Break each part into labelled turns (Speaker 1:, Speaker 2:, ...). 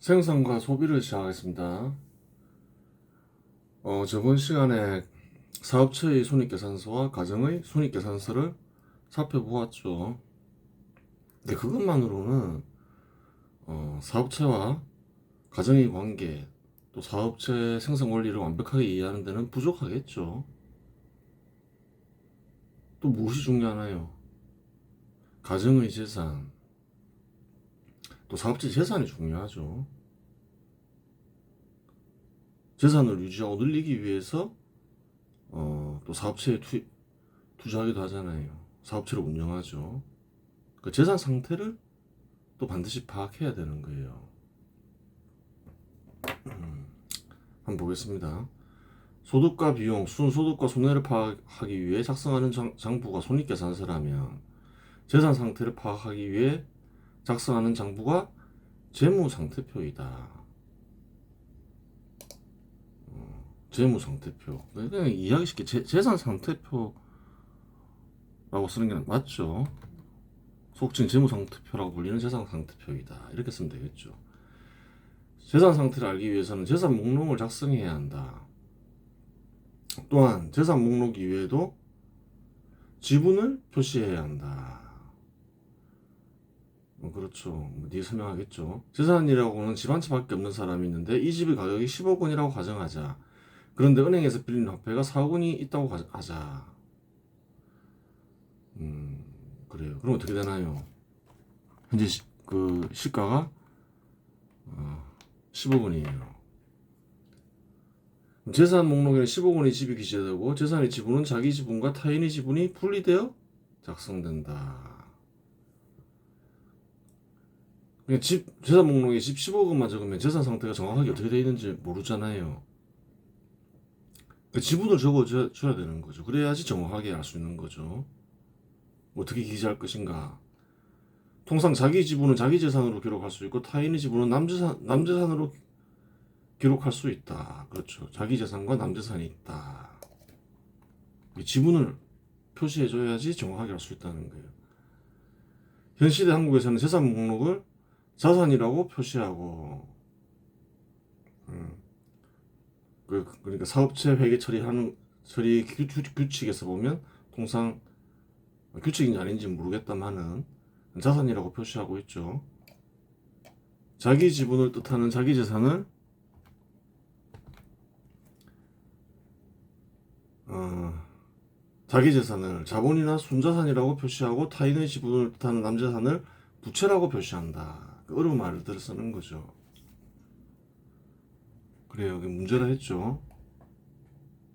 Speaker 1: 생산과 소비를 시작하겠습니다. 저번 시간에 사업체의 손익계산서와 가정의 손익계산서를 살펴보았죠. 근데 그것만으로는 사업체와 가정의 관계, 또 사업체 생산 원리를 완벽하게 이해하는 데는 부족하겠죠. 또 무엇이 중요하나요? 가정의 재산, 또 사업체 재산이 중요하죠. 재산을 유지하고 늘리기 위해서 또 사업체에 투자하기도 하잖아요. 사업체를 운영하죠. 그 재산 상태를 또 반드시 파악해야 되는 거예요. 한번 보겠습니다. 소득과 비용, 순소득과 손해를 파악하기 위해 작성하는 장부가 손익계산서라면 재산 상태를 파악하기 위해 작성하는 장부가 재무상태표이다. 재무상태표. 그냥 이해하기 쉽게 재산상태표라고 쓰는 게 맞죠. 속칭 재무상태표라고 불리는 재산상태표이다. 이렇게 쓰면 되겠죠. 재산 상태를 알기 위해서는 재산 목록을 작성해야 한다. 또한 재산 목록 이외에도 지분을 표시해야 한다. 그렇죠. 뒤에 설명하겠죠. 재산이라고는 집 한 채밖에 없는 사람이 있는데 이 집의 가격이 10억 원이라고 가정하자. 그런데 은행에서 빌린 화폐가 4억 원이 있다고 하자. 그래요. 그럼 어떻게 되나요? 현재 그 시가가 10억 원이에요. 재산 목록에는 10억 원의 지분이 기재되고 재산의 지분은 자기 지분과 타인의 지분이 분리되어 작성된다. 그러니까 재산 목록에 집 10억 원만 적으면 재산 상태가 정확하게 어떻게 되어 있는지 모르잖아요. 그 지분을 적어줘야 되는 거죠. 그래야지 정확하게 알 수 있는 거죠. 어떻게 기재할 것인가. 통상 자기 지분은 자기 재산으로 기록할 수 있고 타인의 지분은 남재산으로 기록할 수 있다. 그렇죠. 자기 재산과 남재산이 있다. 지분을 표시해줘야지 정확하게 알 수 있다는 거예요. 현 시대 한국에서는 재산 목록을 자산이라고 표시하고, 그러니까 사업체 회계 처리 규칙에서 보면 통상 규칙인지 아닌지 모르겠다마는 자산이라고 표시하고 있죠. 자기 지분을 뜻하는 자기 재산을 자기 재산을 자본이나 순자산이라고 표시하고 타인의 지분을 뜻하는 남재산을 부채라고 표시한다. 어려운 말을 들어 쓰는 거죠. 그래요. 여기 문제라 했죠.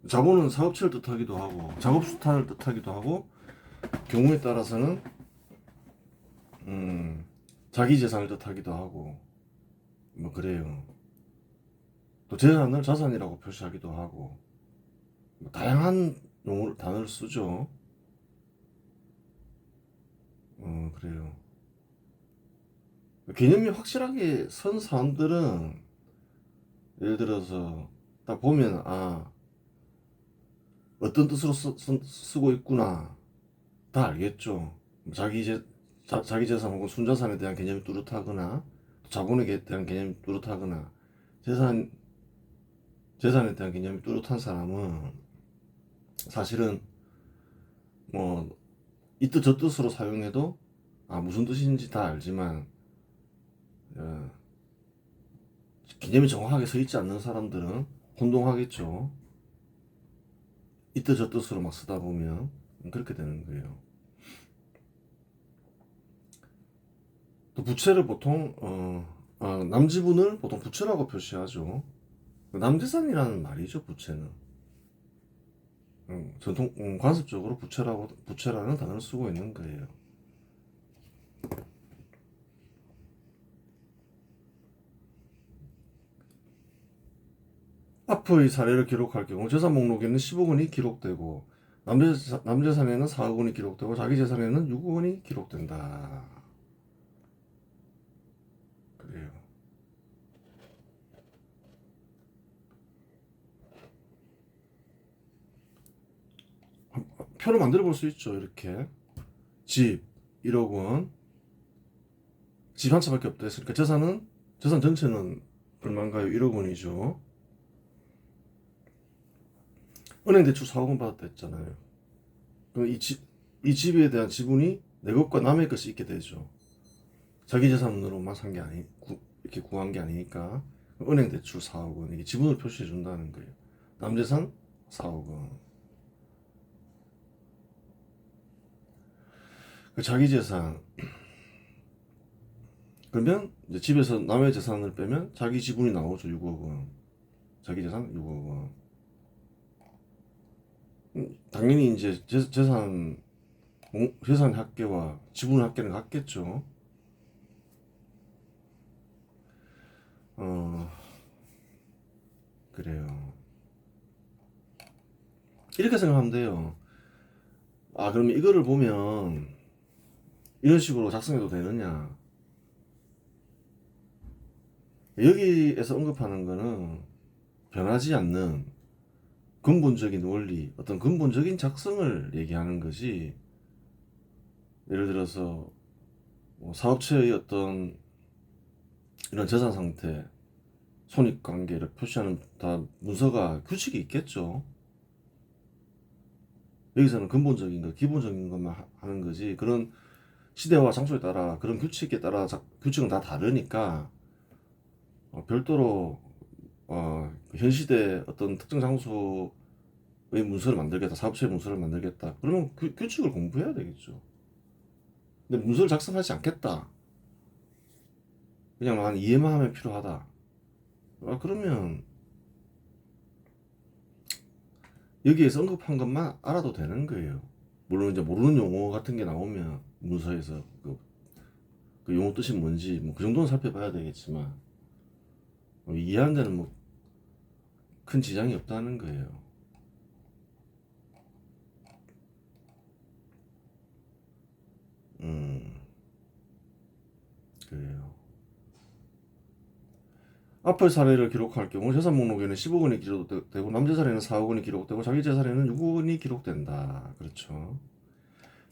Speaker 1: 자본은 사업체를 뜻하기도 하고 작업수탄을 뜻하기도 하고 경우에 따라서는 자기 재산을 뜻하기도 하고 뭐 그래요. 또 재산을 자산이라고 표시하기도 하고 뭐 다양한 단어를 쓰죠. 그래요. 개념이 확실하게 선 사람들은 예를 들어서 딱 보면 어떤 뜻으로 쓰고 있구나 다 알겠죠. 자기 재산 혹은 순자산에 대한 개념이 뚜렷하거나 자본에 대한 개념이 뚜렷하거나 재산에 대한 개념이 뚜렷한 사람은 사실은 뭐 이 뜻 저 뜻으로 사용해도 무슨 뜻인지 다 알지만 개념이 정확하게 서 있지 않는 사람들은 혼동하겠죠. 이 뜻 저 뜻으로 막 쓰다 보면 그렇게 되는 거예요. 또 부채를 보통 남지분을 보통 부채라고 표시하죠. 남재산이라는 말이죠. 부채는 전통 관습적으로 부채라는 단어를 쓰고 있는 거예요. 앞의 사례를 기록할 경우 재산 목록에는 10억 원이 기록되고 남재산에는 4억 원이 기록되고 자기 재산에는 6억 원이 기록된다. 그래요. 표를 만들어 볼 수 있죠. 이렇게 집 1억 원, 집 한 채밖에 없다 했으니까 재산은 재산 전체는 얼마인가요? 1억 원이죠. 은행 대출 4억 원 받았다 했잖아요. 그럼 이 집에 대한 지분이 내 것과 남의 것이 있게 되죠. 자기 재산으로만 산 게 이렇게 구한 게 아니니까. 은행 대출 4억 원, 이게 지분을 표시해 준다는 거예요. 남재산 4억 원. 그 자기 재산. 그러면 이제 집에서 남의 재산을 빼면 자기 지분이 나오죠. 6억 원. 자기 재산 6억 원. 당연히 이제 재산 합계와 지분 합계는 같겠죠. 그래요. 이렇게 생각하면 돼요. 아, 그러면 이거를 보면 이런 식으로 작성해도 되느냐? 여기에서 언급하는 거는 변하지 않는 근본적인 원리, 어떤 근본적인 작성을 얘기하는 거지. 예를 들어서 사업체의 어떤 이런 재산 상태, 손익 관계를 표시하는 다 문서가 규칙이 있겠죠. 여기서는 근본적인 거, 기본적인 것만 하는 거지. 그런 시대와 장소에 따라 그런 규칙에 따라 규칙은 다 다르니까 별도로 현 시대 어떤 특정 장소의 문서를 만들겠다, 사업체의 문서를 만들겠다. 그러면 규칙을 공부해야 되겠죠. 근데 문서를 작성하지 않겠다. 그냥 한 이해만 하면 필요하다. 그러면 여기에서 언급한 것만 알아도 되는 거예요. 물론 이제 모르는 용어 같은 게 나오면 문서에서 그 용어 뜻이 뭔지 뭐 그 정도는 살펴봐야 되겠지만 이해하는 데는 뭐 큰 지장이 없다는 거예요. 그래요. 앞의 사례를 기록할 경우 재산 목록에는 10억 원이 기록되고 남재산에는 4억 원이 기록되고 자기 재산에는 6억 원이 기록된다. 그렇죠.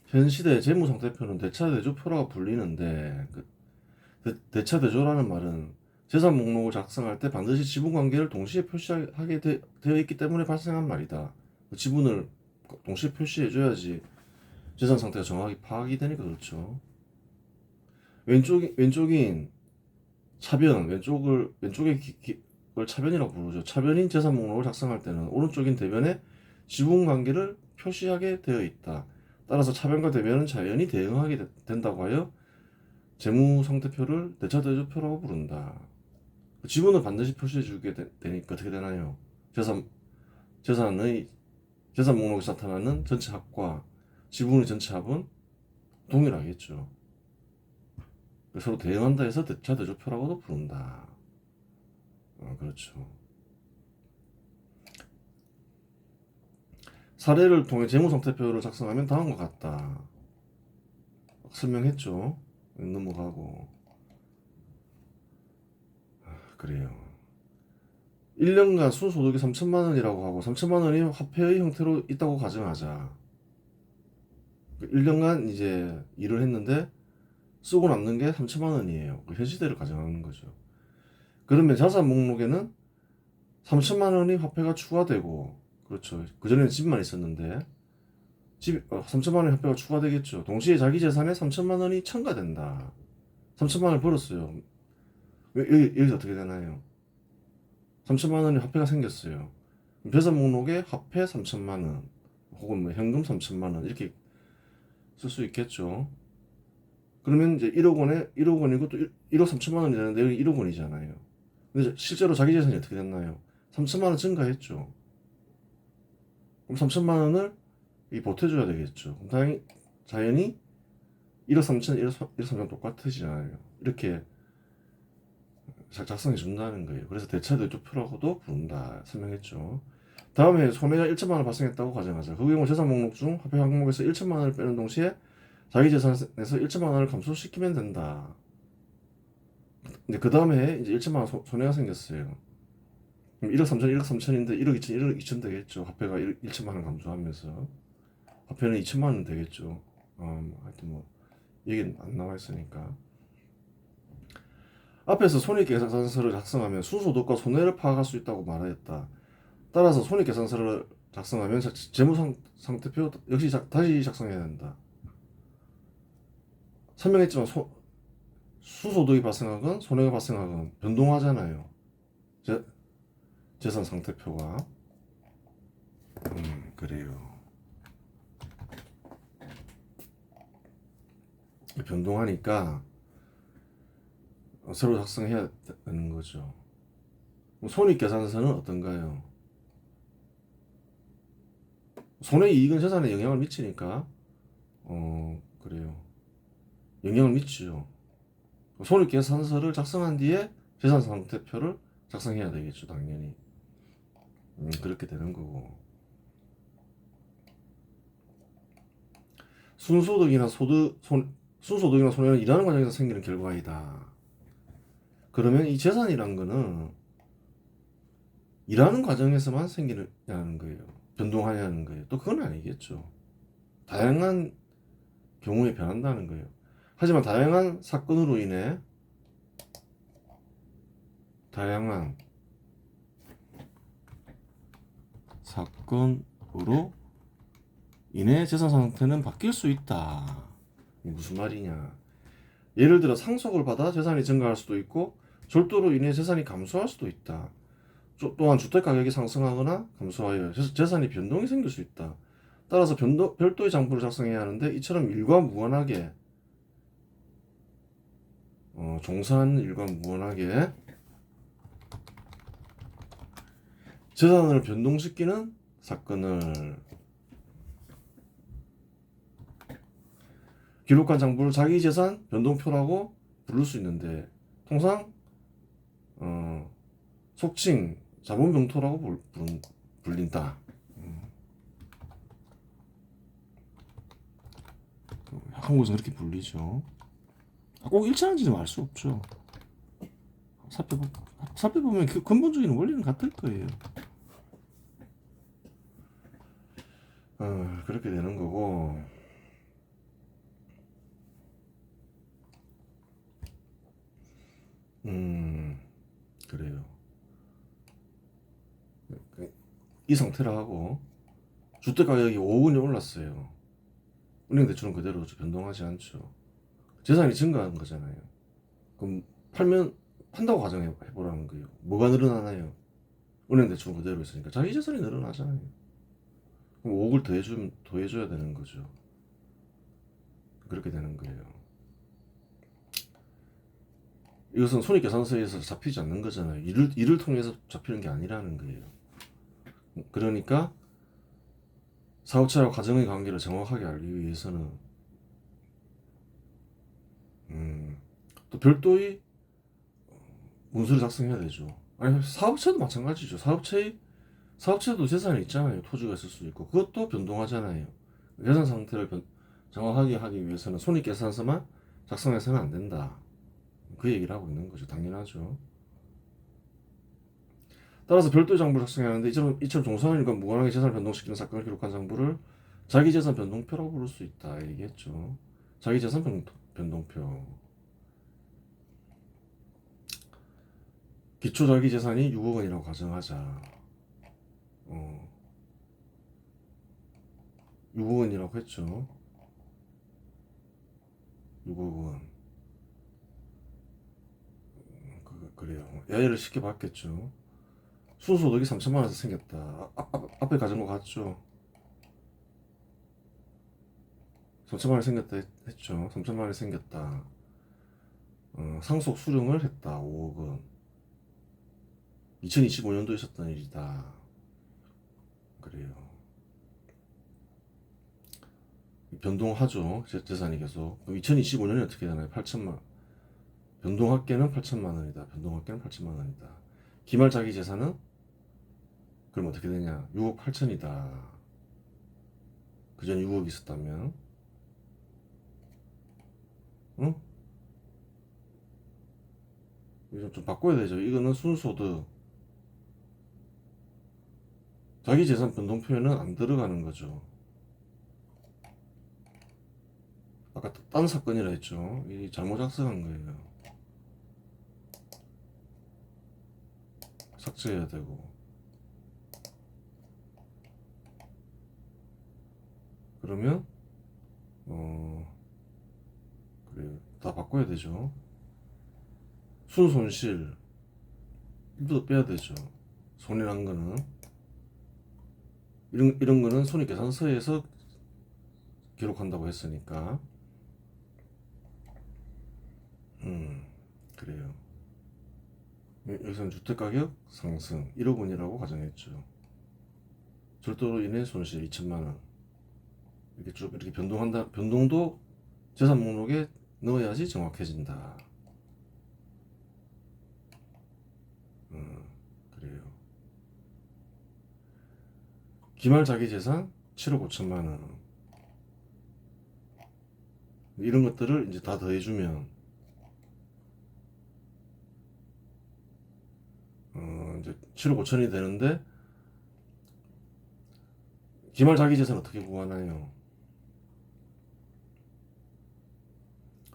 Speaker 1: 현 시대 재무상태표는 대차대조표라고 불리는데 대차대조라는 말은 재산 목록을 작성할 때 반드시 지분 관계를 동시에 표시하게 되어 있기 때문에 발생한 말이다. 지분을 동시에 표시해줘야지 재산 상태가 정확히 파악이 되니까 그렇죠. 왼쪽인 차변, 왼쪽의 걸 차변이라고 부르죠. 차변인 재산 목록을 작성할 때는 오른쪽인 대변에 지분 관계를 표시하게 되어 있다. 따라서 차변과 대변은 자연히 대응하게 된다고 하여 재무상태표를 대차대조표라고 부른다. 지분을 반드시 표시해 주게 되니까 어떻게 되나요? 재산의 재산 목록에 나타나는 전체 합과 지분의 전체 합은 동일하겠죠. 서로 대응한다 해서 대차대조표라고도 부른다. 그렇죠. 사례를 통해 재무상태표를 작성하면 다음과 같다. 설명했죠. 넘어가고. 그래요. 1년간 순소득이 3천만 원이라고 하고 3천만 원이 화폐의 형태로 있다고 가정하자. 1년간 이제 일을 했는데 쓰고 남는 게 3천만 원이에요. 현 시대를 가정하는 거죠. 그러면 자산 목록에는 3천만 원이 화폐가 추가되고, 그렇죠. 그전에는 집만 있었는데 3천만 원의 화폐가 추가되겠죠. 동시에 자기 재산에 3천만 원이 첨가된다. 3천만 원을 벌었어요. 여기서 어떻게 되나요? 3천만 원의 화폐가 생겼어요. 재산 목록에 화폐 3천만 원 혹은 뭐 현금 3천만 원 이렇게 쓸 수 있겠죠. 그러면 이제 1억 원에 1억 원이고 또 1억 3천만 원이 되는데 여기 1억 원이잖아요. 근데 실제로 자기 재산이 어떻게 됐나요? 3천만 원 증가했죠. 그럼 3천만 원을 보태줘야 되겠죠. 그럼 자연히 1억 3천, 1억 3천 똑같으시잖아요. 이렇게 작성해 준다는 거예요. 그래서 대차대조표라고도 부른다 설명했죠. 다음에 손해가 1천만 원 발생했다고 가정하자. 그 경우 재산 목록 중 화폐 항목에서 1천만 원을 빼는 동시에 자기 재산에서 1천만 원을 감소시키면 된다. 근데 그 다음에 이제 1천만 원 손해가 생겼어요. 그럼 1억 3천, 1억 3천인데 1억 2천, 1억 2천 되겠죠. 화폐가 1천만 원 감소하면서 화폐는 2천만 원 되겠죠. 하여튼 뭐 얘기는 안 나와 있으니까. 앞에서 손익계산서를 작성하면 순소득과 손해를 파악할 수 있다고 말하였다. 따라서 손익계산서를 작성하면 재무상태표 역시 다시 작성해야 한다. 설명했지만 수소득이 발생하건 손해가 발생하건 변동하잖아요. 재산 상태표가. 그래요. 변동하니까 새로 작성해야 되는 거죠. 손익계산서는 어떤가요? 손해이익은 재산에 영향을 미치니까 그래요. 영향을 미치죠. 손익계산서를 작성한 뒤에 재산상태표를 작성해야 되겠죠, 당연히. 그렇게 되는 거고. 순소득이나 순소득이나 손해는 일하는 과정에서 생기는 결과이다. 그러면 이 재산이란 거는 일하는 과정에서만 생기느냐는 거예요. 변동하냐는 거예요. 또 그건 아니겠죠. 다양한 경우에 변한다는 거예요. 하지만 다양한 사건으로 인해 다양한 사건으로 인해 재산 상태는 바뀔 수 있다. 무슨 말이냐? 예를 들어 상속을 받아 재산이 증가할 수도 있고 절도로 인해 재산이 감소할 수도 있다. 또한 주택 가격이 상승하거나 감소하여 재산이 변동이 생길 수 있다. 따라서 별도의 장부를 작성해야 하는데 이처럼 일과 무관하게 종사하는 일과 무관하게 재산을 변동시키는 사건을 기록한 장부를 자기재산 변동표라고 부를 수 있는데 통상 속칭 자본병토라고 불린다. 한국에서 그렇게 불리죠. 꼭 일치하는지는 알 수 없죠. 살펴보면 그 근본적인 원리는 같을 거예요. 그렇게 되는 거고. 그래요. 이 상태라 하고 주택 가격이 5억 원이 올랐어요. 은행 대출은 그대로 변동하지 않죠. 재산이 증가한 거잖아요. 그럼 판다고 가정해 보라는 거예요. 뭐가 늘어나나요? 은행 대출은 그대로 있으니까 자기 재산이 늘어나잖아요. 그럼 5억을 더해줘야 되는 거죠. 그렇게 되는 거예요. 이것은 손익계산서에서 잡히지 않는 거잖아요. 일을 통해서 잡히는 게 아니라는 거예요. 그러니까 사업체와 가정의 관계를 정확하게 알기 위해서는 또 별도의 문서를 작성해야 되죠. 아니 사업체도 마찬가지죠. 사업체도 재산이 있잖아요. 토지가 있을 수 있고 그것도 변동하잖아요. 재산 상태를 정확하게 하기 위해서는 손익계산서만 작성해서는 안 된다. 그 얘기를 하고 있는 거죠. 당연하죠. 따라서 별도의 장부를 작성해야 하는데 이처럼 종사하는 일과 무관하게 재산을 변동시키는 사건을 기록한 장부를 자기재산 변동표라고 부를 수 있다 얘기했죠. 자기재산 변동표. 기초자기재산이 6억 원이라고 가정하자. 6억 원이라고 했죠. 6억 원. 그래요. 야외를 쉽게 봤겠죠. 순소득이 3천만 원에서 생겼다. 앞에 가진 거 같죠? 3천만 원이 생겼다 했죠. 3천만 원이 생겼다. 상속 수령을 했다. 5억 원. 2025년도에 있었던 일이다. 그래요. 변동하죠. 재산이 계속. 2025년이 어떻게 되나요? 8천만. 변동합계는 8천만 원이다. 변동합계는 8천만 원이다. 기말 자기 재산은 그럼 어떻게 되냐? 6억 8천이다. 그전 6억 있었다면, 응? 이거 좀 바꿔야 되죠. 이거는 순소득. 자기 재산 변동표에는 안 들어가는 거죠. 아까 딴 사건이라 했죠. 이 잘못 작성한 거예요. 삭제해야 되고. 그러면 그래요. 다 바꿔야 되죠. 순손실 도 빼야 되죠. 손해란 거는 이런 거는 손익계산서에서 기록한다고 했으니까. 그래요. 여기서는 주택가격 상승 1억 원이라고 가정했죠. 절도로 인해 손실 2천만 원. 이렇게 쭉 이렇게 변동도 재산 목록에 넣어야지 정확해진다. 그래요. 기말 자기 재산 7억 5천만 원. 이런 것들을 이제 다 더해주면 이제 7억 5천이 되는데, 기말 자기 재산 어떻게 구하나요?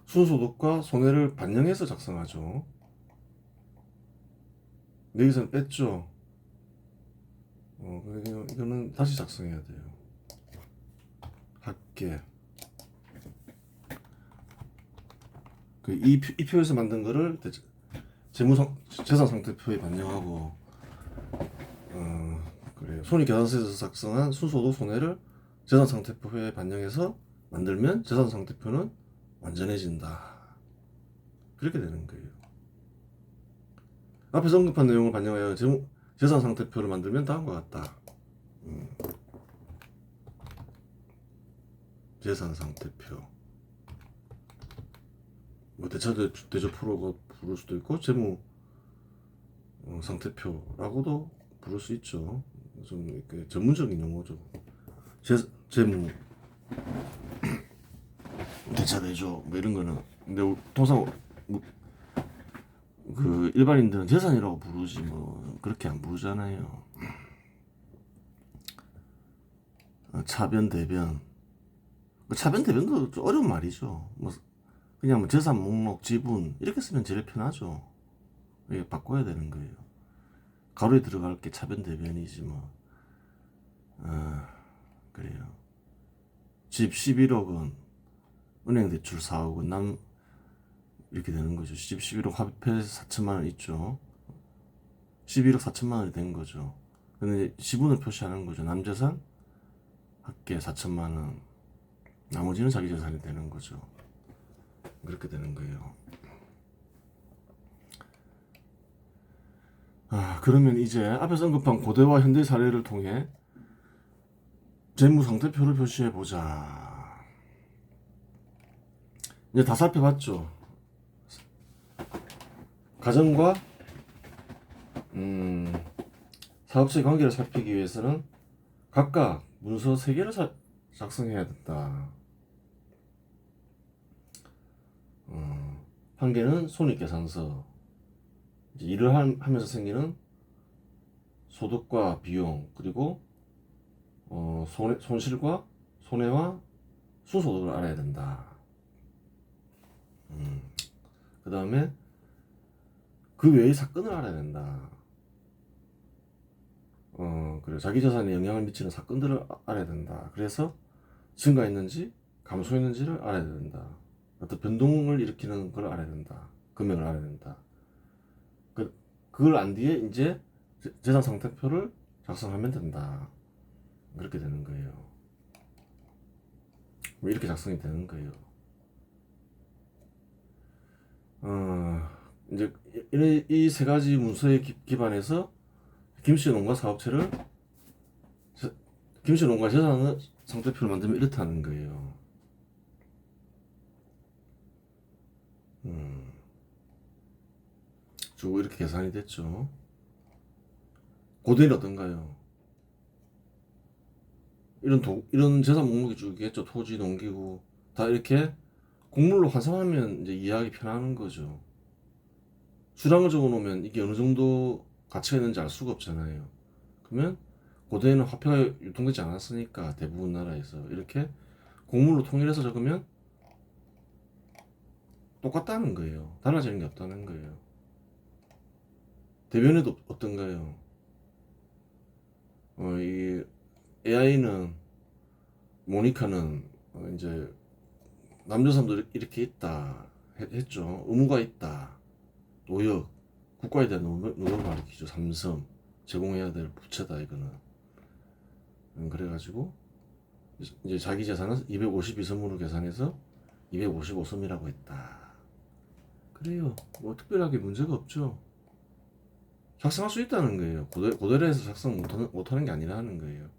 Speaker 1: 순소득과 손해를 반영해서 작성하죠. 여기서는 뺐죠. 이거는 다시 작성해야 돼요. 합계. 이 표에서 만든 거를 재산상태표에 반영하고, 그래요. 손익계산서에서 작성한 순소득 손해를 재산상태표에 반영해서 만들면 재산상태표는 완전해진다. 그렇게 되는 거예요. 앞에서 언급한 내용을 반영하여 재산상태표를 만들면 다음과 같다. 재산상태표. 뭐 대조표라고 부를 수도 있고 재무 상태표라고도 부를 수 있죠. 좀 이렇게 전문적인 용어죠. 재무 대차대조 뭐 이런 거는. 근데 통상 그 일반인들은 재산이라고 부르지 뭐 그렇게 안 부르잖아요. 차변 대변. 차변 대변도 좀 어려운 말이죠. 뭐 그냥 뭐 재산 목록 지분 이렇게 쓰면 제일 편하죠. 이게 바꿔야 되는 거예요. 가로에 들어갈 게 차변 대변이지 뭐. 그래요. 집 11억 원, 은행 대출 4억 원, 이렇게 되는 거죠. 집 11억 화폐 4천만 원 있죠. 11억 4천만 원이 된 거죠. 근데 지분을 표시하는 거죠. 남재산 합계 4천만 원, 나머지는 자기 재산이 되는 거죠. 그렇게 되는 거예요. 그러면 이제 앞에서 언급한 고대와 현대 사례를 통해 재무상태표를 표시해 보자. 이제 다 살펴봤죠. 가정과 사업체의 관계를 살피기 위해서는 각각 문서 3개를 작성해야 된다. 한 개는 손익계산서, 이제 일을 하면서 생기는 소득과 비용, 그리고 손실과 손해와 순소득을 알아야 된다. 그 다음에 그 외의 사건을 알아야 된다. 그리고 자기 자산에 영향을 미치는 사건들을 알아야 된다. 그래서 증가했는지 감소했는지를 알아야 된다. 어떤 변동을 일으키는 걸 알아야 된다. 금액을 알아야 된다. 그걸 안 뒤에 이제 재산 상태표를 작성하면 된다. 그렇게 되는 거예요. 뭐 이렇게 작성이 되는 거예요. 이제 이 3가지 문서에 기반해서 김씨농가 사업체를 김씨농가 재산 상태표를 만들면 이렇다는 거예요. 쭉 이렇게 계산이 됐죠. 고대는 어떤가요? 이런 재산 목록이 쭉 있겠죠. 토지, 농기구 다 이렇게 곡물로 환산하면 이제 이해하기 편한 거죠. 수량을 적어 놓으면 이게 어느 정도 가치가 있는지 알 수가 없잖아요. 그러면 고대에는 화폐가 유통되지 않았으니까 대부분 나라에서 이렇게 곡물로 통일해서 적으면 똑같다는 거예요. 달라지는 게 없다는 거예요. 대변에도 어떤가요? 이 AI는 모니카는 이제 남조선도 이렇게 있다 했죠. 의무가 있다. 노역, 국가에 대한 노역을 가리키죠. 삼섬 제공해야 될 부채다 이거는. 그래가지고 이제 자기 재산은 252섬으로 계산해서 255섬이라고 했다. 그래요. 뭐 특별하게 문제가 없죠. 작성할 수 있다는 거예요. 고대로에서 작성 못하는 게 아니라는 거예요.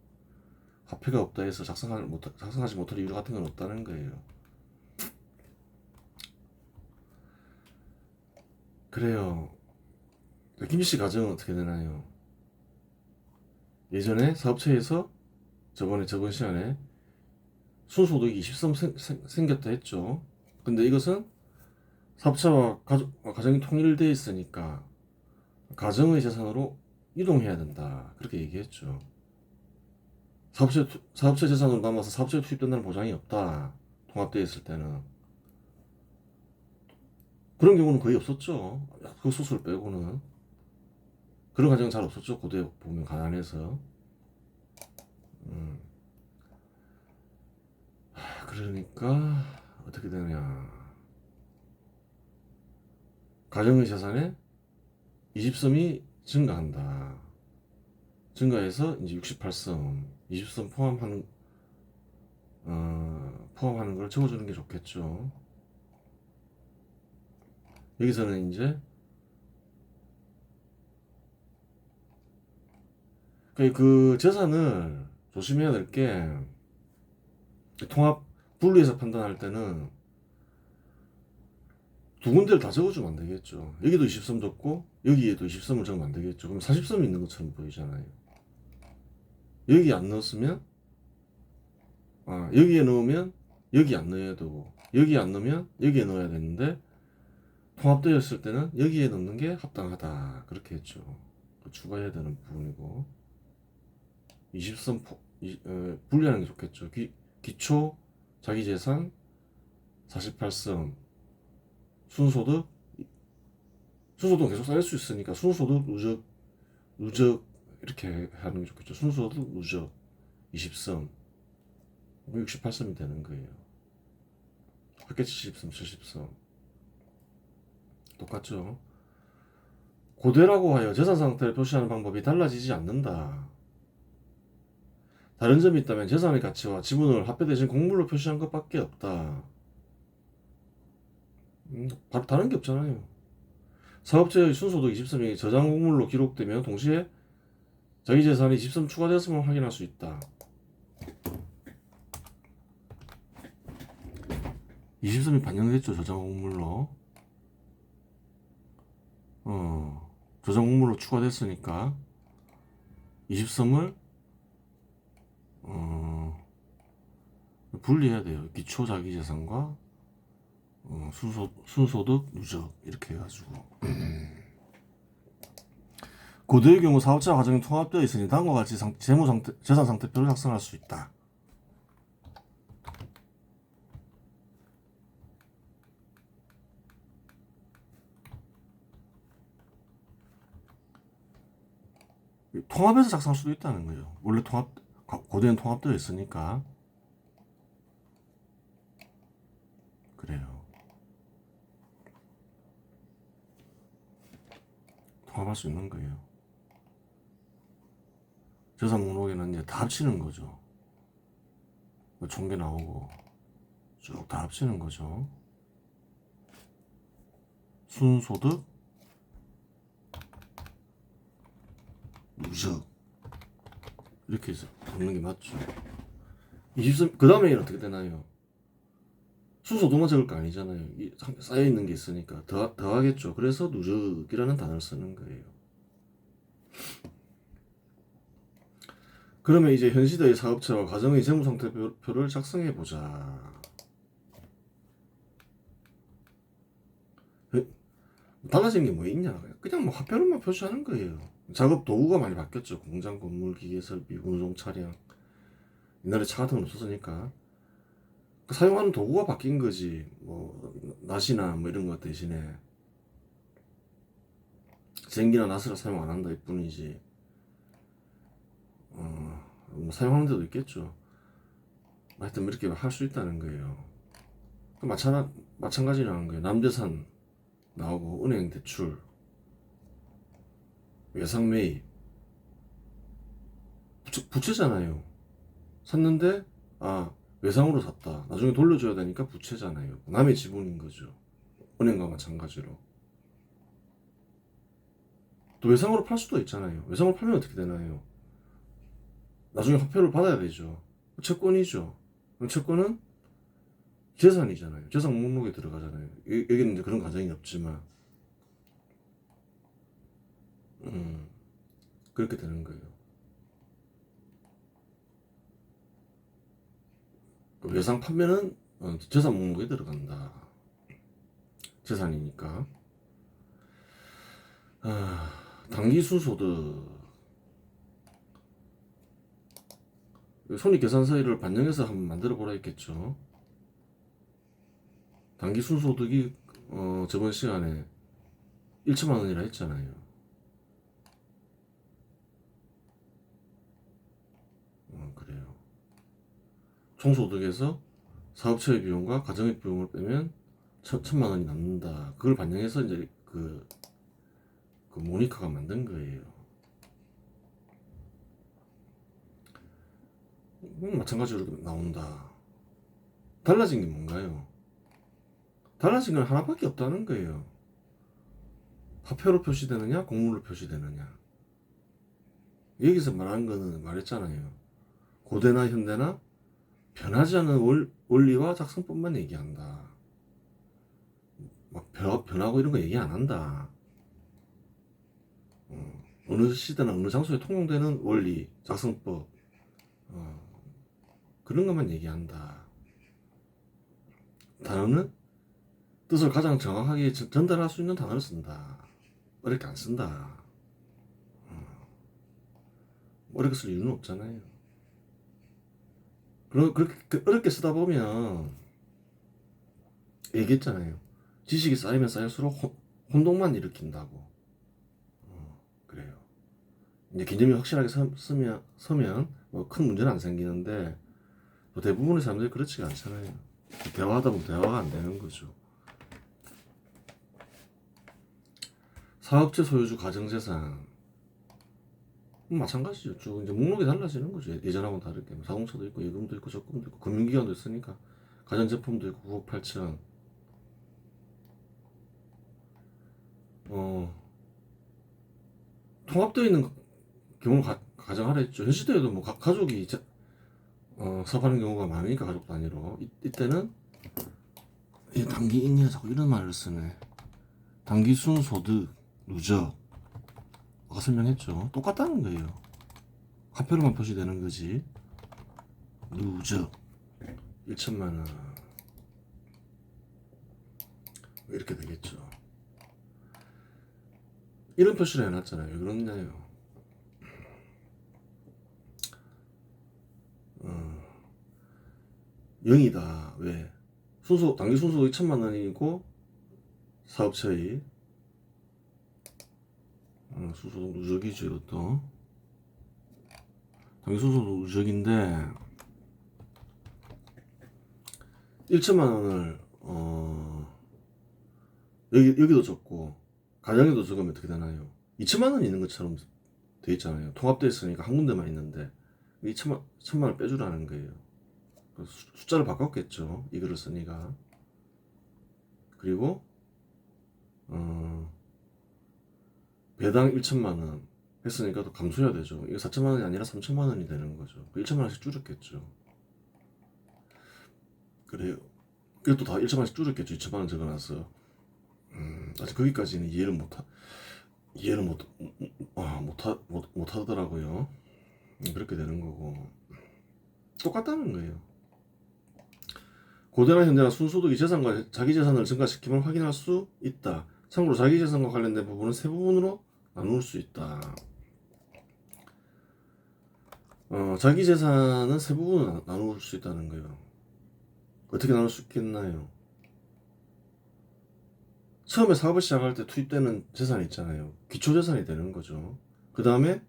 Speaker 1: 화폐가 없다 해서 작성하지 못할 이유 같은 건 없다는 거예요. 그래요. 김씨 가정은 어떻게 되나요? 예전에 사업체에서 저번 시간에 순소득이 20섬 생겼다 했죠. 근데 이것은 사업체와 가정이 통일되어 있으니까 가정의 재산으로 이동해야 된다. 그렇게 얘기했죠. 사업체 재산으로 남아서 사업체에 투입된다는 보장이 없다. 통합되어 있을 때는. 그런 경우는 거의 없었죠. 그 소수를 빼고는. 그런 가정은 잘 없었죠. 고대 보면 가난해서. 그러니까 어떻게 되냐. 가정의 재산에 20섬이 증가한다. 증가해서 이제 68섬, 20섬 포함하는 걸 적어주는 게 좋겠죠. 여기서는 이제 그 재산을 조심해야 될 게 통합 분리해서 판단할 때는 두 군데를 다 적어주면 안 되겠죠. 여기도 20섬 적고 여기에도 20섬을 적으면 안 되겠죠. 그럼 40섬이 있는 것처럼 보이잖아요. 여기 안 넣었으면 여기에 넣으면 여기 안 넣어야 되고 여기 안 넣으면 여기에 넣어야 되는데 통합되었을 때는 여기에 넣는 게 합당하다 그렇게 했죠. 추가해야 되는 부분이고 20섬 분리하는 게 좋겠죠. 기초 자기재산 48섬 순소득은 계속 쌓일 수 있으니까 순소득 누적 이렇게 하는 게 좋겠죠. 순소득 누적 20섬 68섬이 되는 거예요. 학계 70섬 70섬 똑같죠. 고대라고 하여 재산 상태를 표시하는 방법이 달라지지 않는다. 다른 점이 있다면 재산의 가치와 지분을 화폐 대신 곡물로 표시한 것밖에 없다. 바로 다른 게 없잖아요. 사업체의 순소득 20섬이 저장 곡물로 기록되며 동시에 자기 재산이 20섬 추가되었음을 확인할 수 있다. 20섬이 반영됐죠. 저장 곡물로. 저장 곡물로 추가됐으니까 20섬을 분리해야 돼요. 기초 자기 재산과 순소득 누적 이렇게 해가지고 고대의 경우 사업자 과정이 통합되어 있으니 다음과 같이 재산 상태표를 작성할 수 있다. 통합해서 작성할 수도 있다는 거죠. 원래 고대는 통합되어 있으니까 그래요. 통합할 수 있는 거예요. 재산 목록에는 이제 다 합치는 거죠. 총계 나오고 쭉 다 합치는 거죠. 순소득 누적 이렇게 해서 적는 게 맞죠. 23, 그 다음에 어떻게 되나요? 순소득만 적을 거 아니잖아요. 쌓여있는 게 있으니까 더하겠죠. 그래서 누적이라는 단어를 쓰는 거예요. 그러면 이제 현 시대의 사업체와 가정의 재무상태표를 작성해 보자. 달라진 게 뭐 있냐? 그냥 뭐 화폐로만 표시하는 거예요. 작업 도구가 많이 바뀌었죠. 공장, 건물, 기계, 설비, 운송 차량. 옛날에 차 같은 건 없었으니까 사용하는 도구가 바뀐 거지. 뭐 낫이나 뭐 이런 것 대신에 쟁기나 나스를 사용 안 한다 이 뿐이지. 뭐 사용하는 데도 있겠죠. 하여튼 이렇게 할 수 있다는 거예요. 마찬가지라는 거예요. 남재산 나오고 은행 대출, 외상 매입, 부채잖아요. 샀는데 외상으로 샀다. 나중에 돌려줘야 되니까 부채잖아요. 남의 지분인 거죠. 은행과 마찬가지로. 또 외상으로 팔 수도 있잖아요. 외상으로 팔면 어떻게 되나요? 나중에 화표를 받아야 되죠. 채권이죠. 그럼 채권은 재산이잖아요. 재산 목록에 들어가잖아요. 여기는 이제 그런 가정이 없지만, 그렇게 되는 거예요. 외상 판매는 재산 목록에 들어간다. 재산이니까. 당기순소득. 손익계산서를 반영해서 한번 만들어 보라 했겠죠. 당기순소득이 저번 시간에 1천만 원이라 했잖아요. 그래요. 총소득에서 사업체의 비용과 가정의 비용을 빼면 1,000만 원이 남는다. 그걸 반영해서 이제 그 모니카가 만든 거예요. 마찬가지로 나온다. 달라진 게 뭔가요? 달라진 건 하나밖에 없다는 거예요. 화폐로 표시되느냐, 공물로 표시되느냐. 여기서 말하는 거는 말했잖아요. 고대나 현대나 변하지 않는 원리와 작성법만 얘기한다. 막 변하고 이런 거 얘기 안 한다. 어느 시대나 어느 장소에 통용되는 원리, 작성법, 그런 것만 얘기한다. 단어는 뜻을 가장 정확하게 전달할 수 있는 단어를 쓴다. 어렵게 안 쓴다. 어렵게 쓸 이유는 없잖아요. 그렇게 어렵게 쓰다 보면 얘기했잖아요. 지식이 쌓이면 쌓일수록 혼동만 일으킨다고. 그래요. 이제 개념이 확실하게 서면 뭐 큰 문제는 안 생기는데 대부분의 사람들이 그렇지가 않잖아요. 대화하다 보면 대화가 안 되는 거죠. 사업체 소유주 가정재산 마찬가지죠. 쭉 이제 목록이 달라지는 거죠. 예전하고는 다르게 자동차도 있고 예금도 있고 적금도 있고 금융기관도 있으니까 가전제품도 있고 9억 8천. 통합되어 있는 경우를 가정하라 했죠. 현 시대에도 뭐 가족이 사업하는 경우가 많으니까 가족 단위로 이때는 단기인이야 자꾸 이런 말을 쓰네. 단기순소득 누적 아까 설명했죠. 똑같다는 거예요. 화폐로만 표시되는 거지. 누적 1천만 원 이렇게 되겠죠. 이런 표시를 해놨잖아요. 왜 그러냐요. 0이다. 왜? 단기 순소 2천만 원이고 사업체의 순소득 누적이죠. 이것도 단기 순소득 누적인데 1천만 원을 여기도 적고 가정에도 적으면 어떻게 되나요? 2천만 원 있는 것처럼 돼 있잖아요. 통합되어 있으니까 한 군데만 있는데 2천만 원 빼주라는 거예요. 숫자를 바꿨겠죠. 이거를 쓰니까. 그리고 배당 1천만 원 했으니까 또 감소해야 되죠. 이거 4천만 원이 아니라 3천만 원이 되는 거죠. 1천만 원씩 줄였겠죠. 그래요. 이것도 다 1천만 원씩 줄였겠죠. 2천만 원 적어놨어. 아직 거기까지는 이해를 못 하더라고요. 그렇게 되는 거고. 똑같다는 거예요. 고대나 현대나 순소득이 재산과 자기 재산을 증가시킴을 확인할 수 있다. 참고로 자기 재산과 관련된 부분은 세 부분으로 나눌 수 있다. 자기 재산은 세 부분으로 나눌 수 있다는 거예요. 어떻게 나눌 수 있겠나요? 처음에 사업을 시작할 때 투입되는 재산이 있잖아요. 기초 재산이 되는 거죠. 그 다음에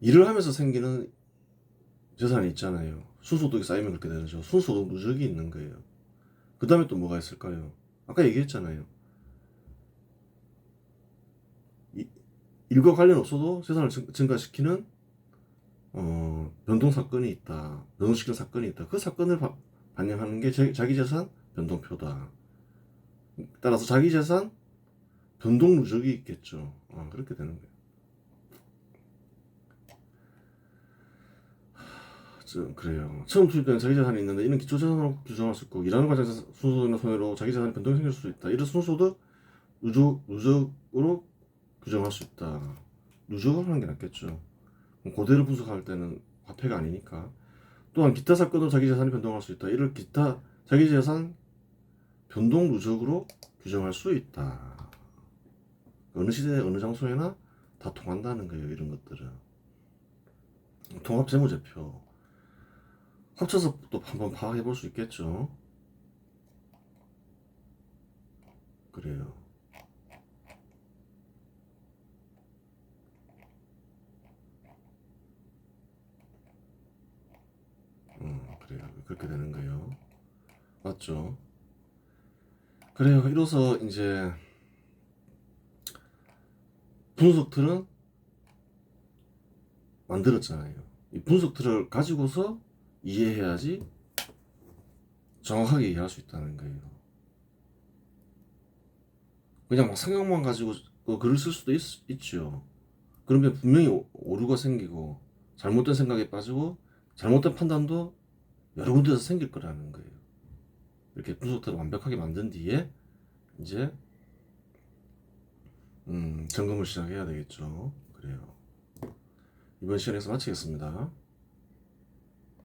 Speaker 1: 일을 하면서 생기는 재산이 있잖아요. 순소득이 쌓이면 그렇게 되죠. 순소득 누적이 있는 거예요. 그 다음에 또 뭐가 있을까요? 아까 얘기했잖아요. 일과 관련 없어도 재산을 증가시키는 변동 사건이 있다. 변동시키는 사건이 있다. 그 사건을 반영하는 게 자기 재산 변동표다. 따라서 자기 재산 변동 누적이 있겠죠. 그렇게 되는 거예요. 그래요. 처음 투입된 자기 재산이 있는데 이는 기초 재산으로 규정할 수 있고 일하는 과정에서 순소득이나 손해로 자기 재산이 변동이 생길 수 있다. 이를 순소득 누적으로 규정할 수 있다. 누적을 하는 게 낫겠죠. 그대로 분석할 때는 화폐가 아니니까. 또한 기타 사건으로 자기 재산이 변동할 수 있다. 이를 기타 자기 재산 변동 누적으로 규정할 수 있다. 어느 시대 어느 장소에나 다 통한다는 거예요. 이런 것들은 통합재무제표 합쳐서 또 한번 파악해 볼 수 있겠죠. 그래요. 그래요. 그렇게 되는 거예요. 맞죠? 그래요. 이로써 이제 분석 틀은 만들었잖아요. 이 분석 틀을 가지고서 이해해야지 정확하게 이해할 수 있다는 거예요. 그냥 막 생각만 가지고 글을 쓸 수도 있죠. 그러면 분명히 오류가 생기고 잘못된 생각에 빠지고 잘못된 판단도 여러 군데서 생길 거라는 거예요. 이렇게 분석틀을 완벽하게 만든 뒤에 이제 점검을 시작해야 되겠죠. 그래요. 이번 시간에서 마치겠습니다.